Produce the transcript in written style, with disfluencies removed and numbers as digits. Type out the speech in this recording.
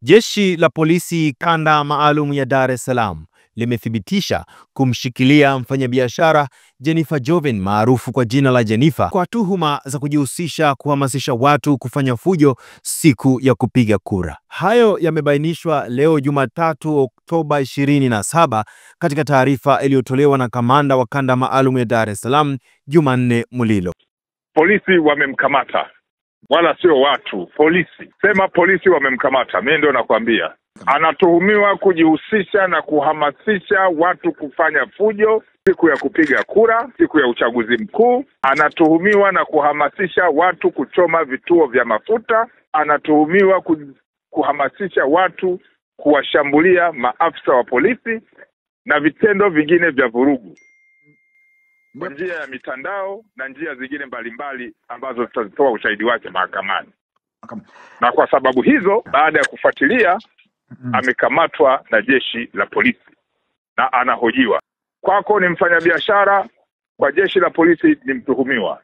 Jeshi la polisi kanda maalum ya Dar es Salaam limethibitisha kumshikilia mfanyabiashara Jennifer Joven maarufu kwa jina la Jennifer kwa tuhuma za kujihusisha kuhamasisha watu kufanya fujo siku ya kupiga kura. Hayo yamebainishwa leo Jumatatu Oktoba 27 katika taarifa iliyotolewa na kamanda wa kanda maalum ya Dar es Salaam Jumanne Mulilo. Polisi wamemkamata, wala sio watu. Polisi, sema polisi wamemkamata, mimi ndio nakwambia. Anatuhumiwa kujihusisha na kuhamasisha watu kufanya fujo siku ya kupiga kura, siku ya uchaguzi mkuu. Anatuhumiwa na kuhamasisha watu kuchoma vituo vya mafuta. Anatuhumiwa kuhamasisha watu kuwashambulia maafisa wa polisi na vitendo vingine vya vurugu kwa njia ya mitandao na njia zingine mbalimbali ambazo tutatoa ushahidi wake mahakamani. Na kwa sababu hizo, baada ya kufuatilia, amekamatwa na jeshi la polisi na anahojiwa. Kwako ni mfanyabiashara, kwa jeshi la polisi ni mtuhumiwa.